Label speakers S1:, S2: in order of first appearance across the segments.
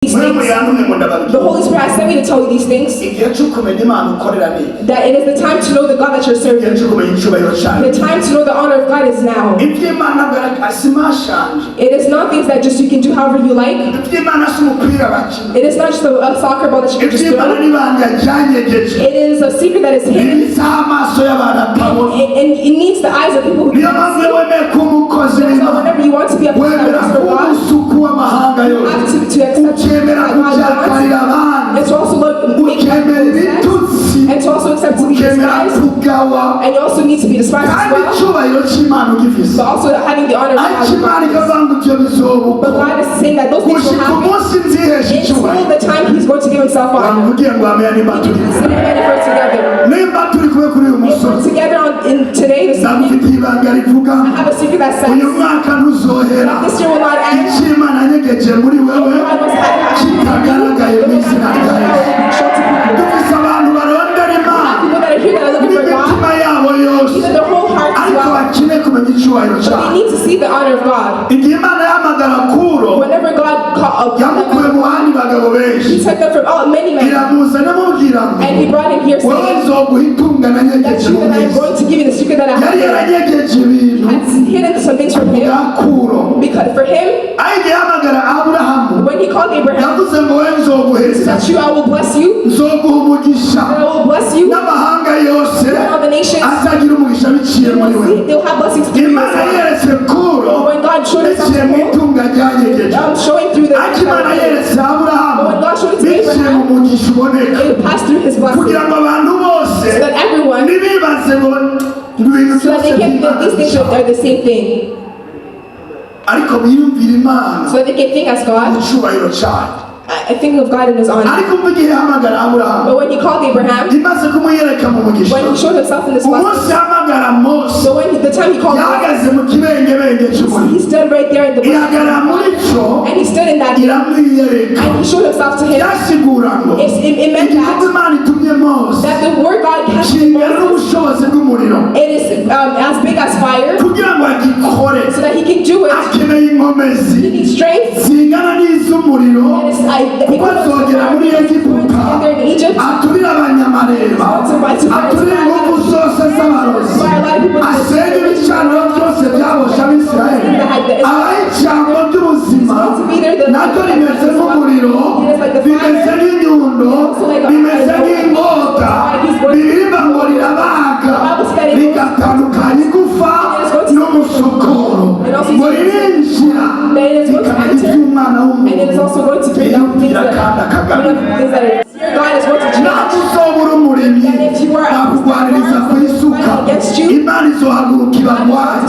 S1: these things. The Holy Spirit has sent me to tell you these things. That it is the time to know the God that you're serving. The time to know the honor of God is now. It is not things that just you can do however you like. It is not just a soccer ball that you can just throw. It is a secret that is hidden. And it needs the eyes of people who cannot see. Whenever you want to be a part of God, you have to accept and to also make and to also accept to be despised, and you also need to be despised as well, but also having the honor of God. But God is saying that those things will happen until the time He's going to give Himself honor. Together in today, this evening, I have a secret that says that this year will not end. Even their whole heart as well. But they need to see the honor of God. Whenever God called them, He took them from many men, and He brought him here saying that I am going to give you the secret that I have hidden some things from him. Because for him, when He called Abraham, He said that I will bless you, and I will bless you, and all the nations, they'll have blessings through you. When God showed Himself to him, showing through the when God showed it to Abraham, it passed through his blessing. So that everyone, so that they can feel these things are the same thing. So that they can think as God. I think of God in His honor. But when He called Abraham, when He showed Himself in this blessing, so when the time He called Abraham, He stood right there in the blessing, and He stood in that day, and He showed Himself to him. It meant that the word God cast in Moses, it is as big as fire, so that He can do it. He needs strength, and it's
S2: bazogera muri Egiputa aturira abanyamareba aturira ingufu zose z'abarozi asenya ibicaniro byose byabosha abisirayeli abaha ijambo ry'ubuzima naryo rimeze nk'umuriro bimeze nk'inyundo bimeze nk'inkota biririmba ngo rirabaga bigatandukanya igufa n'umusokoro ngo ririnjira bikaba iby'umwana w'umuntu biyumvira kandi akagarura
S1: God is going to judge.
S2: nakuzobura umuremyi nakugwaniriza ku isuka imana izohagurukira rwayo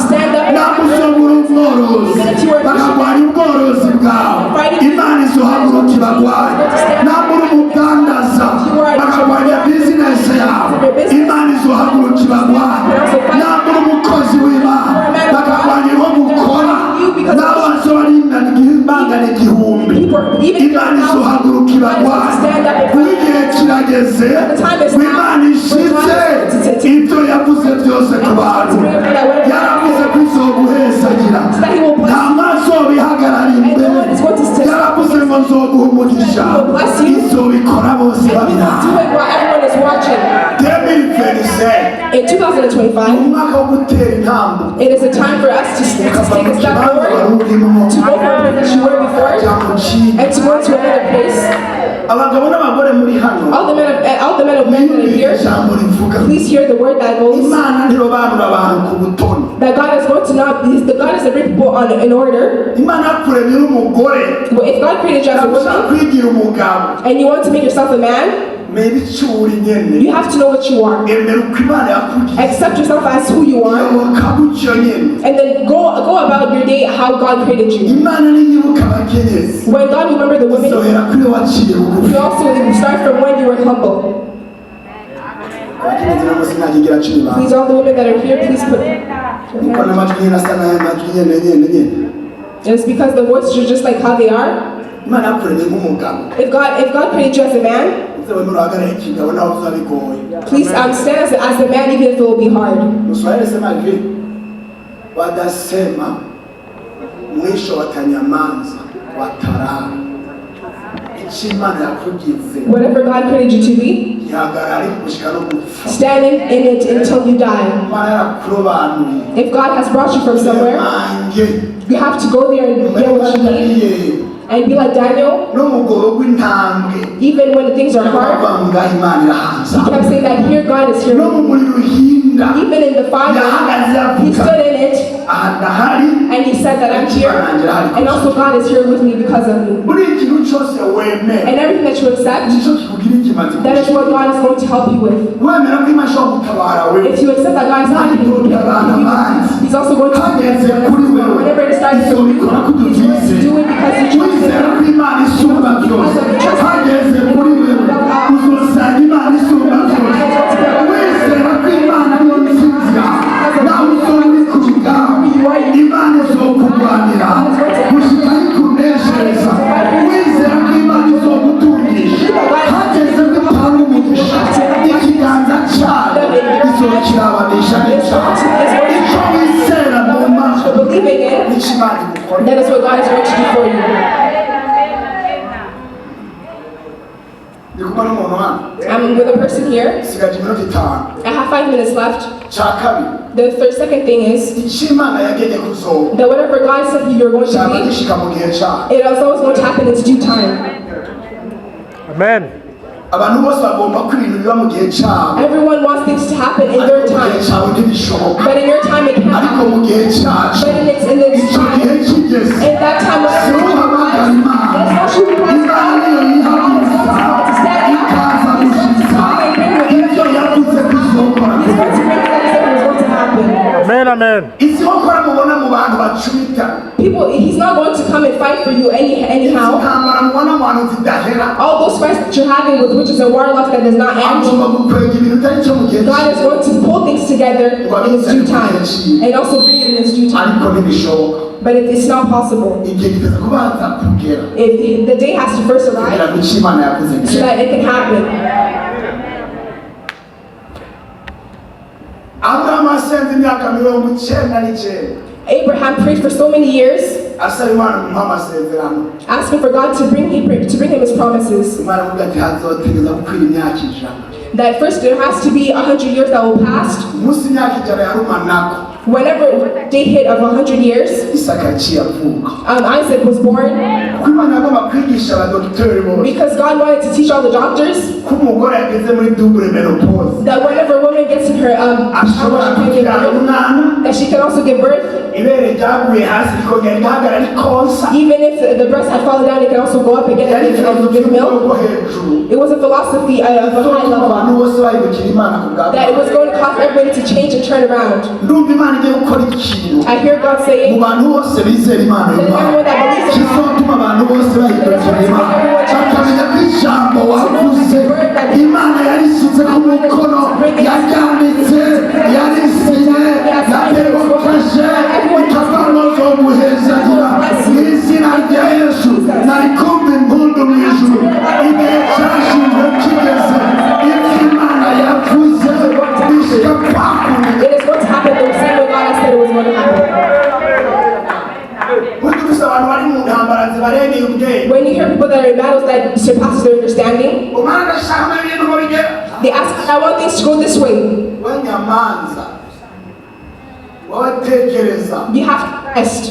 S2: nakuzobura umworozi bakagwanya ubworozi bwawe imana izohagurukira rwayo nabura umudandaza bakagwanya bizinesi yawe imana izohagurukira rwayo nabura umukozi w'imana bakagwanya aho gukora nawe wazobarinda bangana igihumbi imana izohagurukira rwayo igihe kirageze imana ishitse ibyo yavuze byose ku bantu yaravuze ko izoguhezagira nta maso bihagarara imbere yaravuze ngo nzoguha umugisha izobikora bose babiraba.
S1: In 2025, it is a time for us to take a step forward, to go from a place that you were before, and to go to another place. All the men of men that are here, please hear the word that goes. That God is going to not be, the God is to bring people in order. But if God created you as a woman, and you want to make yourself a man, you have to know what you are. Accept yourself as who you are, and then go about your day how God created you. When God remembered the women, you also start from when you were humble. Please, all the women that are here, please put your hands. It's because the voices are just like how they are. If God created you as a man, please stand as a man even if it will be hard. Whatever God created you to be, standing in it until you die. If God has brought you from somewhere, you have to go there and get what you need. And be like Daniel, even when the things are hard, he kept saying that here God is here. Even in the fire, he stood in it, and he said that I'm here, and also God is here with me because of me. And everything that you accept, that is what God is going to help you with. If you accept that God is helping you, he's also going to do it. Whenever it starts to do, he's going to do it because he trusts in him. That is what God is going to do for you. I'm with a person here. I have 5 minutes left. The second thing is that whatever God said you're going to be, it is always going to happen in its due time.
S3: Amen.
S1: Everyone wants things to happen in their time, but in your time it can't happen. But in its time, in that time, it's not true because God is to stand up. He's going to bring that is going to happen.
S3: Amen, amen.
S1: People, he's not going to come and fight for you anyhow. All those fights that you're having with witches and warlocks that does not end, God is going to pull things together in its due time and also bring it in its due time. But it's not possible. The day has to first arrive so that it can happen. Abraham prayed for so many years, asking for God to bring him his promises. That first there has to be 100 years that will pass. Whenever they hit of 100 years, Isaac was born. Because God wanted to teach all the doctors that whenever a woman gets in her that she can also give birth. Even if the breast had fallen down, it can also go up again and give milk. It was a philosophy of a high level that it was going to cause everybody to change and turn around. I hear God saying that everyone that believes in it is going to happen the same way God said it was going to happen. When you hear people that are in battles that surpasses their understanding, they ask, I want things to go this way. You have to rest.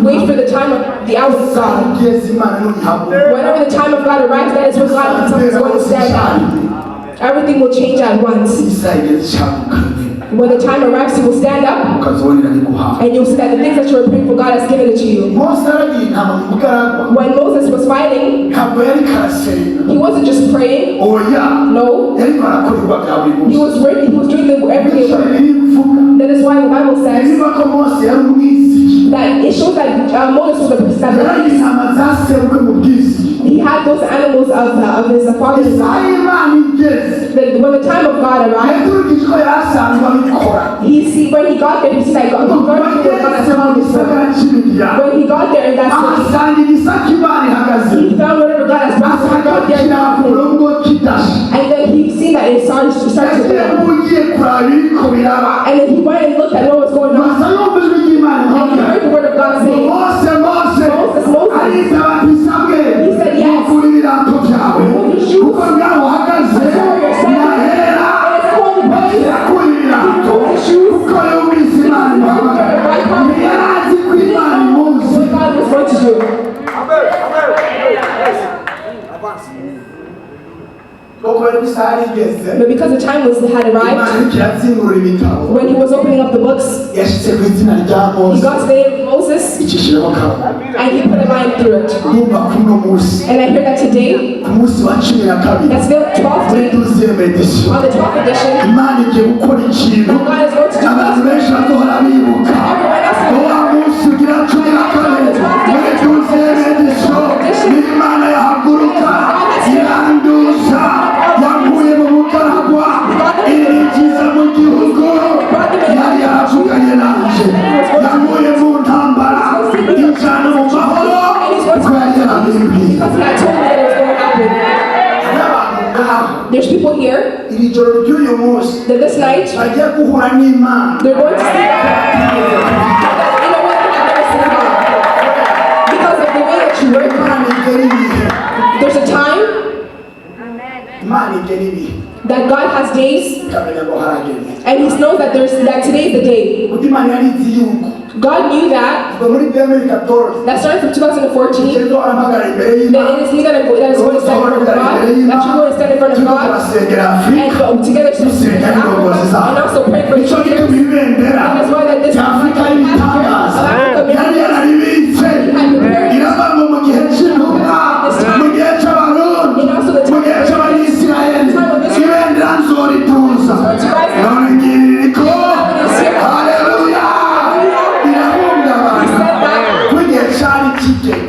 S1: Wait for the time of the hour of God. Whenever the time of God arrives, that is when God himself is going to stand up. Everything will change at once. When the time arrives, he will stand up and you'll see that the things that you were praying for, God has given it to you. When Moses was fighting, he wasn't just praying. No. He was working, he was doing the everyday work. That is why the Bible says that it shows that Moses was a person that he had those animals of his father's that when the time of God arrived, when he got there, he said that God has told his son. When he got there in that city, he found whatever God has brought him out there. And then he seen that it started to rain. And then he went and looked at what was going on. And he heard the word of God saying, Moses, do. But because the time had arrived, when he was opening up the books, he got to the name of Moses, and he put a line through it. And I hear that today, that's the 12th day, on the 12th edition, God is going to do There's people here that this night they're going to see God in a way that I've never seen God. Because of the way that you work, there's a time that God has days, and He knows that today is the day. God knew that starting from 2014, that it is me that is going to stand in front of God, that you're going to stand in front of God, and together to speak and also pray for each other. And that's why that this Africa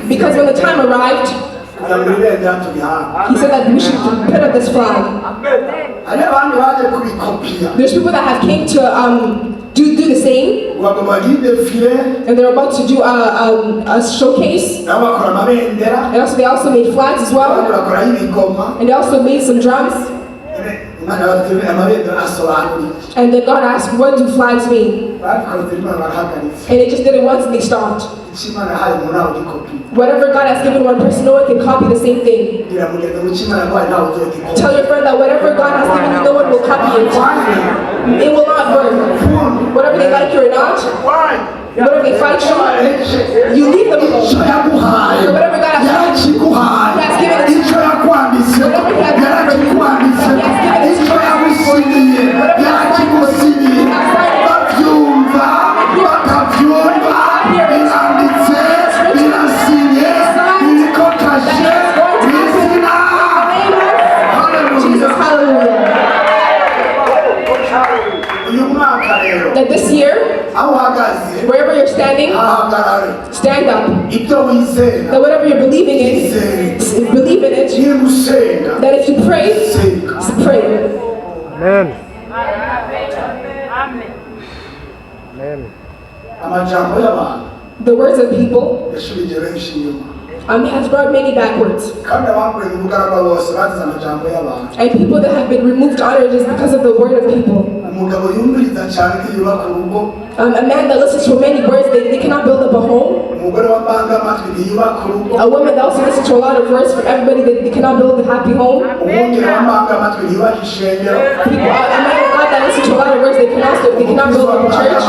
S1: because when the time arrived, he said that we should put up this flag. There's people that have came to do the same, and they're about to do a showcase. And they also made flags as well, and they also made some drums. And then God asked, what do flags mean? And they just did it once and they stopped. Whatever God has given one person, no one can copy the same thing. Tell your friend that whatever God has given you, no one will copy it. It will not work. Whatever they like you or not, whatever they fight you leave them alone. So whatever God has given you, He has given it to you. Whatever He has given it to you, He has given it to you. Whatever He has given it to you, He has signed it. That this year, wherever you're standing, stand up. That whatever you're believing in, believe in it. That if you pray, pray.
S3: Amen. Amen.
S1: The words of people has brought many backwards. And people that have been removed honor just because of the word of people. A man that listens to many words, they cannot build up a home. A woman that also listens to a lot of words from everybody, they cannot build a happy home. A man of God that listens to a lot of words, they cannot build up a church.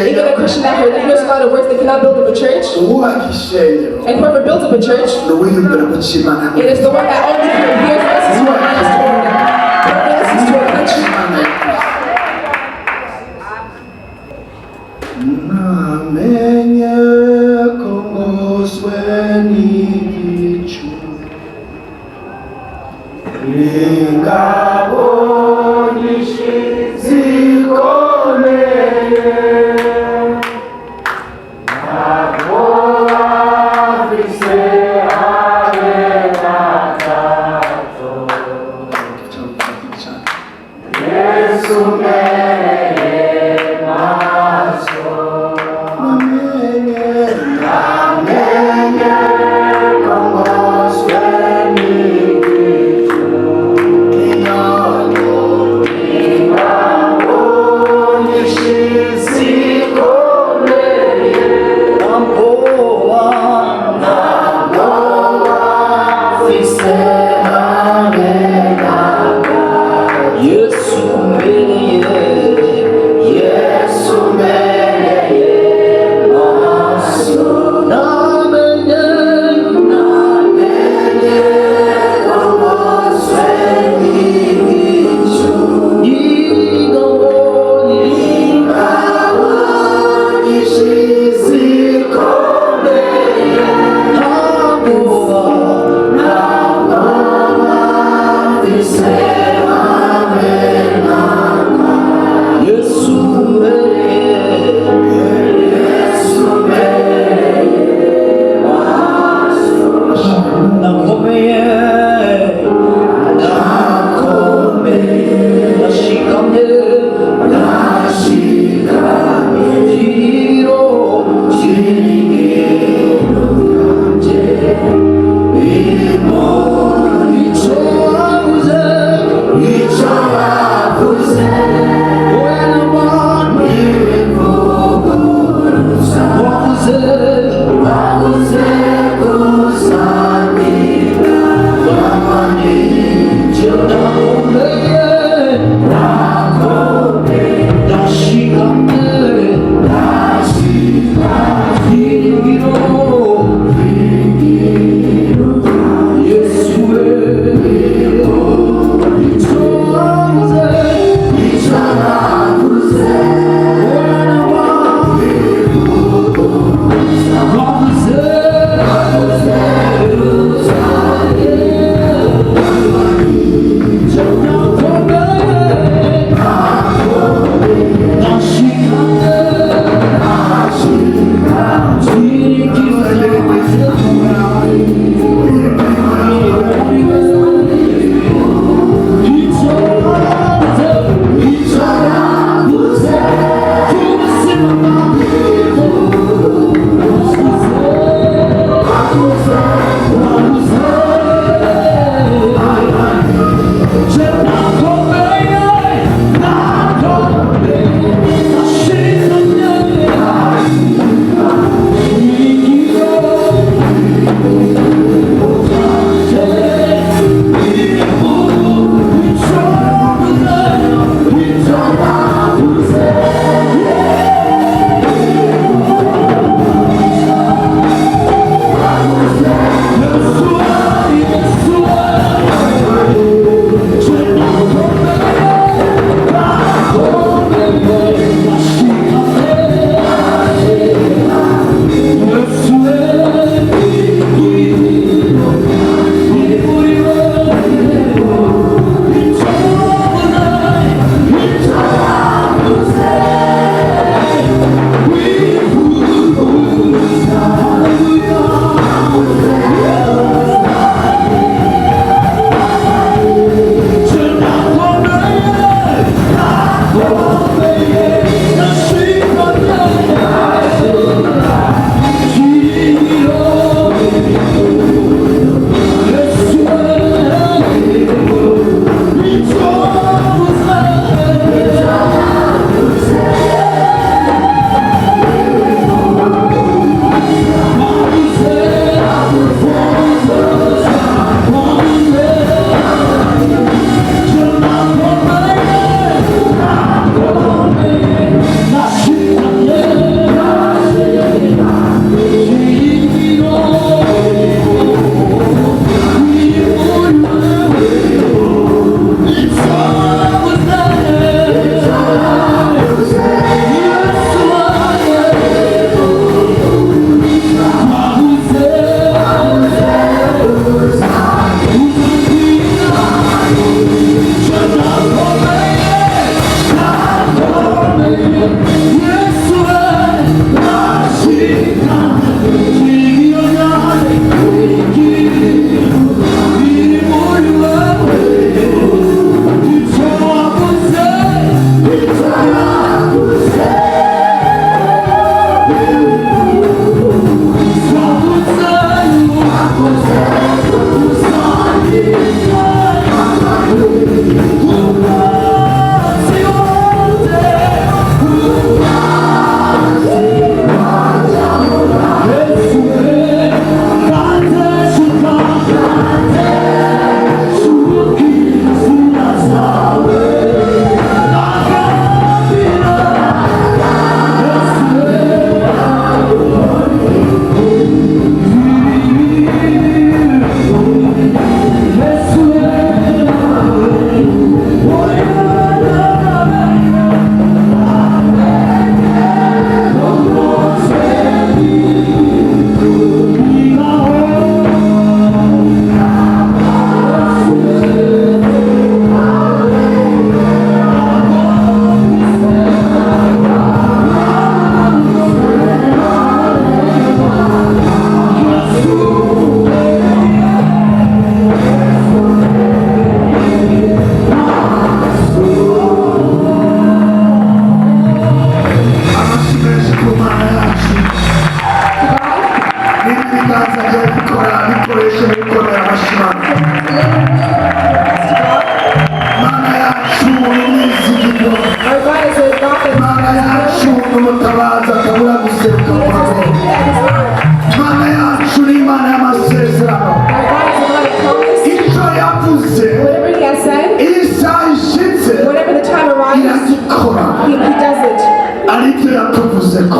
S1: Even a Christian that hears a lot of words, they cannot build up a church. And whoever builds up a church, it is the one that only hears and listens to what God is telling them. Whoever listens to a country.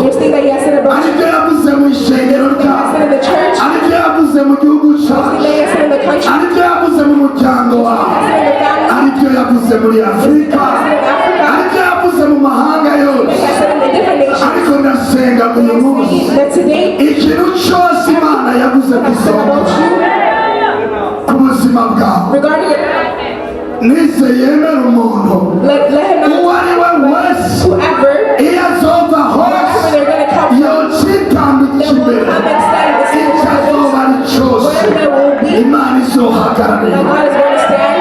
S1: There's things that he has said about you. There's things that he has said in the church. There's things that he has said in the country. There's things that he has said in the family. There's things that he has said in Africa. There's things that he has said in the different nations. That today, regarding it, let him know whoever they're going to come from, they will come and stand in the same whatever there will be, that God is going to stand.